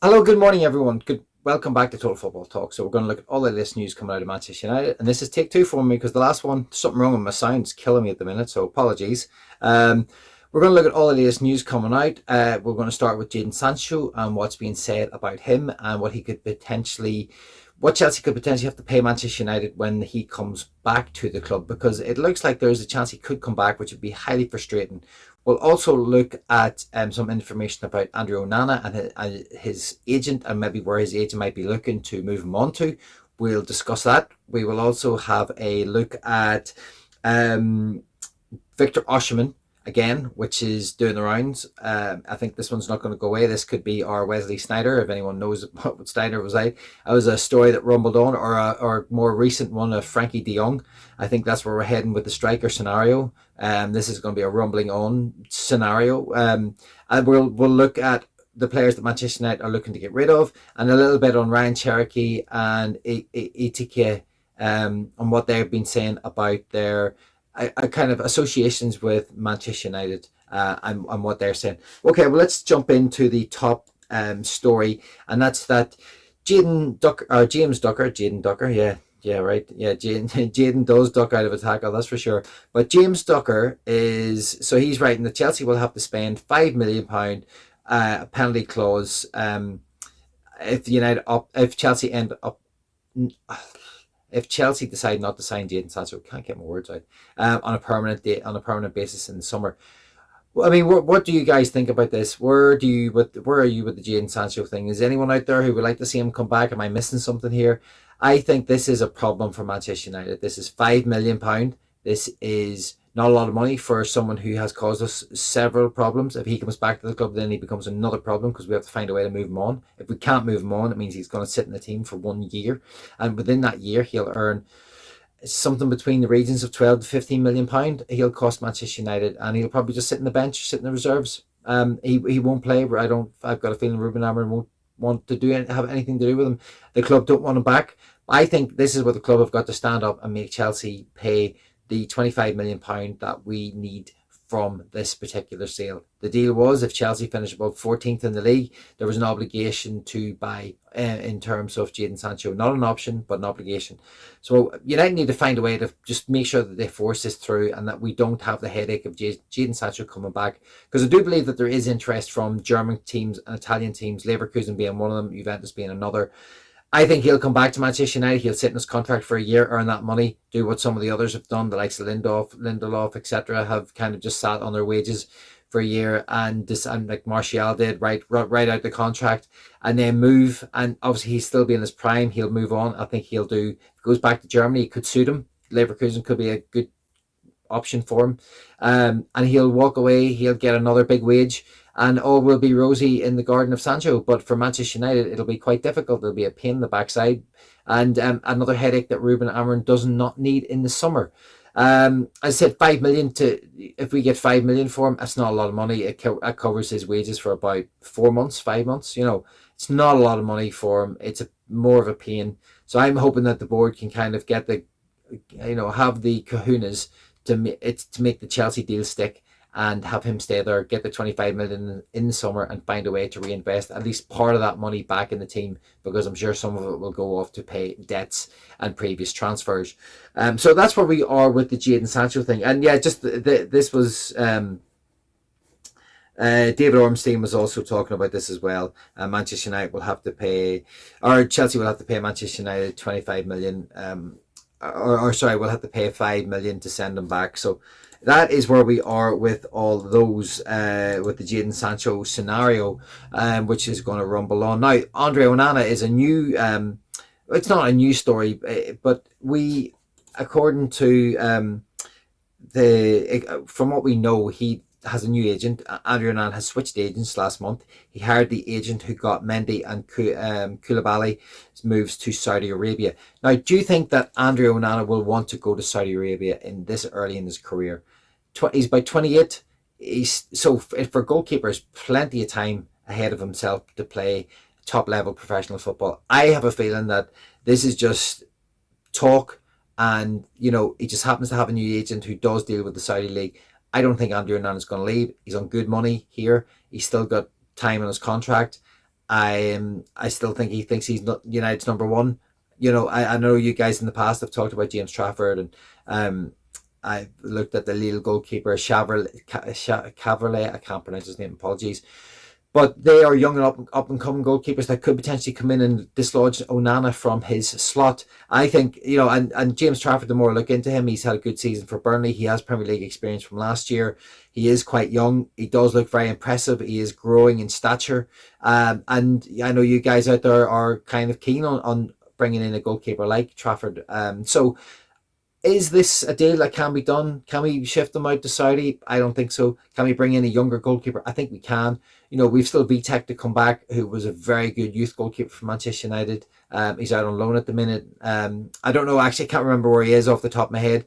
Hello, good morning, everyone. Welcome back to Total Football Talk. So we're going to look at all the latest news coming out of Manchester United, and this is take two for me because the last one, something wrong with my sound, is killing me at the minute. So apologies. We're going to look at all the latest news coming out. We're going to start with Jadon Sancho and what's being said about him and what Chelsea could potentially have to pay Manchester United when he comes back to the club, because it looks like there's a chance he could come back, which would be highly frustrating. We'll also look at some information about Andrew Onana and his agent, and maybe where his agent might be looking to move him on to. We'll discuss that. We will also have a look at Victor Osimhen again, which is doing the rounds. I think this one's not going to go away. This could be our Wesley Sneijder, if anyone knows what Sneijder was like. That was a story that rumbled on, or a more recent one of Frankie de Jong. I think that's where we're heading with the striker scenario. This is going to be a rumbling on scenario. And we'll look at the players that Manchester United are looking to get rid of, and a little bit on Ryan Cherokee and Ekitike, on what they've been saying about their kind of associations with Manchester United, and what they're saying. Okay, well, let's jump into the top story, and that's that Jadon Ducker, yeah, right. Yeah, Jadon does duck out of a tackle, that's for sure. But James Ducker he's writing that Chelsea will have to spend £5 million penalty clause if Chelsea end up if Chelsea decide not to sign Jadon Sancho, can't get my words out, on a permanent basis in the summer. Well, I mean, what do you guys think about this? Where are you with the Jadon Sancho thing? Is anyone out there who would like to see him come back? Am I missing something here? I think this is a problem for Manchester United. This is £5 million. This is not a lot of money for someone who has caused us several problems. If he comes back to the club, then he becomes another problem because we have to find a way to move him on. If we can't move him on, it means he's going to sit in the team for 1 year. And within that year, he'll earn something between the regions of £12 to £15 million. He'll cost Manchester United, and he'll probably just sit in the bench, sit in the reserves. He won't play. I've got a feeling Rubin Amorim won't want to have anything to do with him. The club don't want him back. I think this is where the club have got to stand up and make Chelsea pay the £25 million that we need from this particular sale. The deal was, if Chelsea finished above 14th in the league, there was an obligation to buy, in terms of Jadon Sancho. Not an option, but an obligation. So United need to find a way to just make sure that they force this through, and that we don't have the headache of Jadon Sancho coming back. Because I do believe that there is interest from German teams and Italian teams, Leverkusen being one of them, Juventus being another. I think he'll come back to Manchester United. He'll sit in his contract for a year, earn that money, do what some of the others have done, the likes of Lindelof, etc., have kind of just sat on their wages for a year, and like Martial did, right out the contract, and then move. And obviously, he's still be in his prime. He'll move on. I think if he goes back to Germany, it could suit him. Leverkusen could be a good option for him, and he'll walk away. He'll get another big wage, and all will be rosy in the garden of Sancho. But for Manchester United, it'll be quite difficult. It'll be a pain in the backside, and another headache that Rubin Amorim does not need in the summer. As I said, 5 million if we get 5 million for him, that's not a lot of money. It covers his wages for about 4 months, 5 months. It's not a lot of money for him. It's more of a pain. So I'm hoping that the board can kind of get have the kahunas to make the Chelsea deal stick, and have him stay there, get the 25 million in the summer, and find a way to reinvest at least part of that money back in the team, because I'm sure some of it will go off to pay debts and previous transfers. So that's where we are with the Jadon Sancho thing. And yeah, just this was David Ornstein was also talking about this as well. Manchester United will have to pay, or Chelsea will have to pay Manchester United 25 million, we'll have to pay 5 million to send them back. So that is where we are with all those, with the Jadon Sancho scenario, which is going to rumble on. Now, Andre Onana is a new, it's not a new story, but according to from what we know, he has a new agent. Andre Onana has switched agents last month. He hired the agent who got Mendy and Koulibaly moves to Saudi Arabia. Now, do you think that Andre Onana will want to go to Saudi Arabia in this early in his career? He's about 28. For goalkeepers, plenty of time ahead of himself to play top level professional football. I have a feeling that this is just talk, and he just happens to have a new agent who does deal with the Saudi league. I don't think Andre Onana is going to leave. He's on good money here. He's still got time on his contract. I still think he thinks he's not United's number one. I know you guys in the past have talked about James Trafford, and I looked at the Lille goalkeeper Caverlet. I can't pronounce his name. Apologies. But they are young and up and coming goalkeepers that could potentially come in and dislodge Onana from his slot. I think, and James Trafford, the more I look into him, he's had a good season for Burnley. He has Premier League experience from last year. He is quite young. He does look very impressive. He is growing in stature. And I know you guys out there are kind of keen on bringing in a goalkeeper like Trafford. So is this a deal that can be done? Can we shift them out to Saudi? I don't think so. Can we bring in a younger goalkeeper? I think we can. We've still Ekitike to come back, who was a very good youth goalkeeper for Manchester United. He's out on loan at the minute. I don't know. Actually, I can't remember where he is off the top of my head.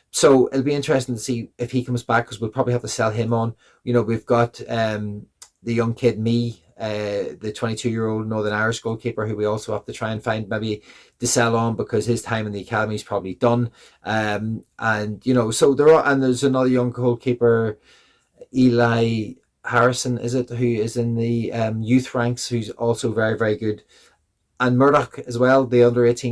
So it'll be interesting to see if he comes back, because we'll probably have to sell him on. We've got the young kid, the 22-year-old Northern Irish goalkeeper, who we also have to try and find maybe to sell on, because his time in the academy is probably done. So there's another young goalkeeper, Eli Harrison, is it, who is in the youth ranks, who's also very, very good. And Murdoch as well, the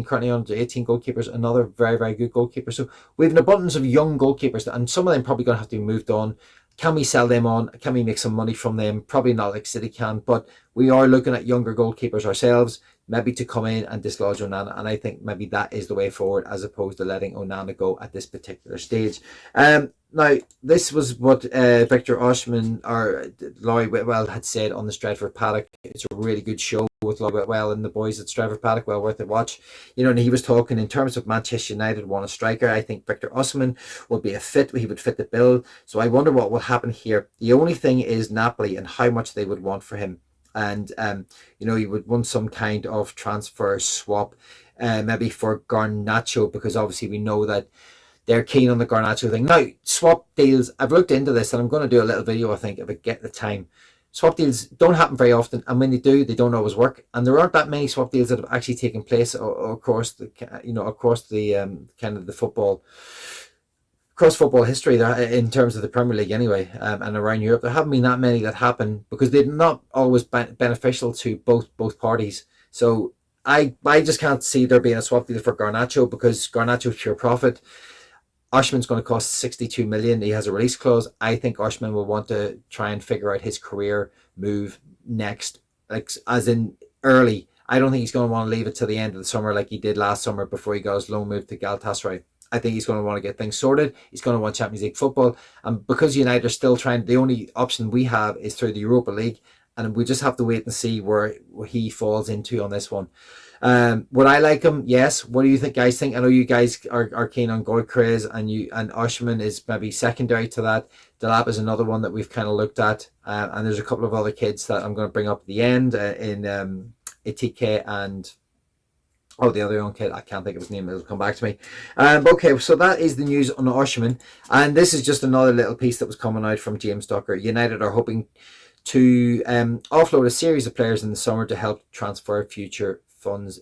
currently under 18 goalkeepers, another very, very good goalkeeper. So we have an abundance of young goalkeepers, and some of them probably going to have to be moved on. Can we sell them on? Can we make some money from them? Probably not like City can, but we are looking at younger goalkeepers ourselves, maybe to come in and dislodge Onana. And I think maybe that is the way forward, as opposed to letting Onana go at this particular stage. Now, this was what Victor Osimhen or Laurie Whitwell had said on the Stretford Paddock. It's a really good show with Laurie Whitwell and the boys at Stretford Paddock. Well worth a watch. And he was talking in terms of Manchester United want a striker. I think Victor Osimhen would be a fit. He would fit the bill. So I wonder what will happen here. The only thing is Napoli and how much they would want for him. And, he would want some kind of transfer swap, maybe for Garnacho, because obviously we know that they're keen on the Garnacho thing. Now, swap deals, I've looked into this, and I'm going to do a little video, I think, if I get the time. Swap deals don't happen very often, and when they do, they don't always work. And there aren't that many swap deals that have actually taken place across the kind of the football, across football history, in terms of the Premier League anyway, and around Europe. There haven't been that many that happen, because they're not always beneficial to both parties. So I just can't see there being a swap deal for Garnacho, because Garnacho's pure profit. Osimhen's going to cost 62 million. He has a release clause. I think Osimhen will want to try and figure out his career move next, like as in early. I don't think he's going to want to leave it till the end of the summer like he did last summer before he got his loan move to Galatasaray. I think he's going to want to get things sorted. He's going to want Champions League football. And because United are still trying, the only option we have is through the Europa League. And we just have to wait and see where he falls into on this one. Would I like him? Yes. What do you guys think? I know you guys are keen on Gyökeres, and Osimhen is maybe secondary to that. Delap is another one that we've kind of looked at, and there's a couple of other kids that I'm going to bring up at the end in Ekitike and the other young kid. I can't think of his name. It'll come back to me. Okay, so that is the news on Osimhen, and this is just another little piece that was coming out from James Ducker. United are hoping to offload a series of players in the summer to help transfer future funds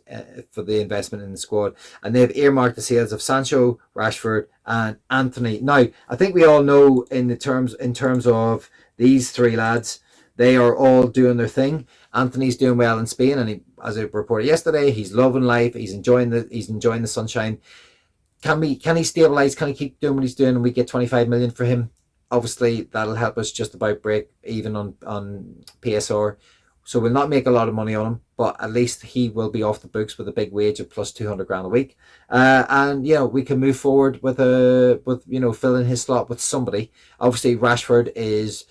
for the investment in the squad, and they've earmarked the sales of Sancho, Rashford, and Anthony. Now, I think we all know in terms of these three lads, they are all doing their thing. Anthony's doing well in Spain, and as I reported yesterday, he's loving life. He's enjoying the sunshine. Can he stabilise? Can he keep doing what he's doing, and we get 25 million for him? Obviously, that'll help us just about break even on PSR. So we'll not make a lot of money on him, but at least he will be off the books with a big wage of plus 200 grand a week. And we can move forward with filling his slot with somebody. Obviously, Rashford is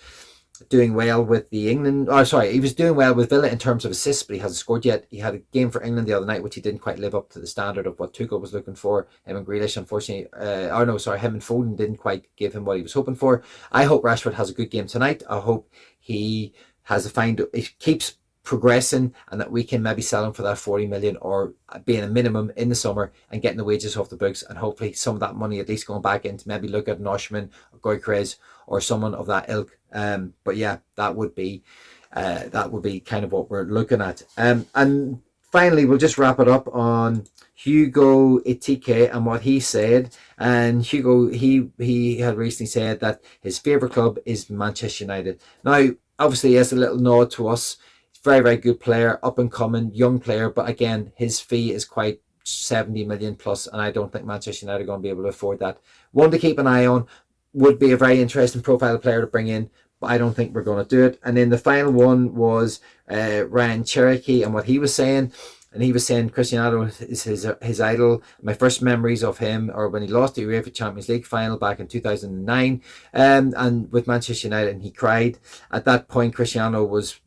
doing well with the England. He was doing well with Villa in terms of assists, but he hasn't scored yet. He had a game for England the other night, which he didn't quite live up to the standard of what Tuchel was looking for. Him and Grealish, unfortunately, him and Foden didn't quite give him what he was hoping for. I hope Rashford has a good game tonight. I hope he keeps progressing, and that we can maybe sell him for that 40 million or being a minimum in the summer and getting the wages off the books, and hopefully some of that money at least going back into maybe look at an Osimhen or Gyökeres or someone of that ilk. But yeah, that would be kind of what we're looking at. And finally, we'll just wrap it up on Hugo Ekitike and what he said. And Hugo, he had recently said that his favourite club is Manchester United. Now, obviously, he has a little nod to us. very, very good player, up and coming, young player. But again, his fee is quite 70 million plus, and I don't think Manchester United are going to be able to afford that. One to keep an eye on, would be a very interesting profile player to bring in, but I don't think we're going to do it. And then the final one was Ryan Cherokee and what he was saying. And he was saying Cristiano is his idol. My first memories of him are when he lost the UEFA Champions League final back in 2009, and with Manchester United, and he cried. At that point, Cristiano was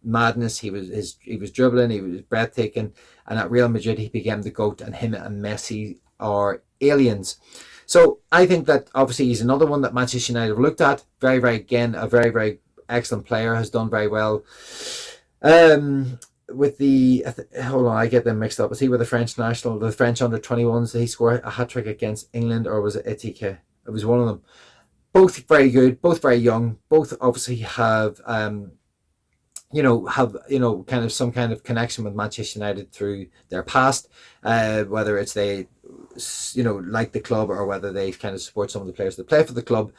madness. He was dribbling, he was breathtaking, and at Real Madrid he became the GOAT, and him and Messi are aliens. So I think that obviously he's another one that Manchester United have looked at. Very, very, again, a very, very excellent player, has done very well. With the hold on, I get them mixed up. Is he with the French national, the French under-21s? Did he score a hat-trick against England, or was it Ekitike? It was one of them. Both very good, both very young, both obviously have kind of some kind of connection with Manchester United through their past, whether it's they like the club, or whether they kind of support some of the players that play for the club.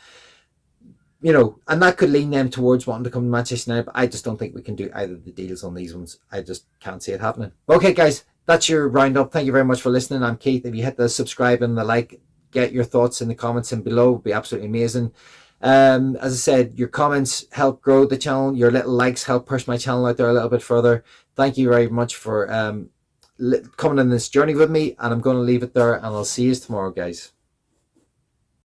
And that could lean them towards wanting to come to Manchester United, but I just don't think we can do either of the deals on these ones. I just can't see it happening. Okay, guys, that's your roundup. Thank you very much for listening. I'm Keith. If you hit the subscribe and the like, get your thoughts in the comments and below. It would be absolutely amazing. As I said, your comments help grow the channel. Your little likes help push my channel out there a little bit further. Thank you very much for coming on this journey with me, and I'm going to leave it there, and I'll see you tomorrow, guys.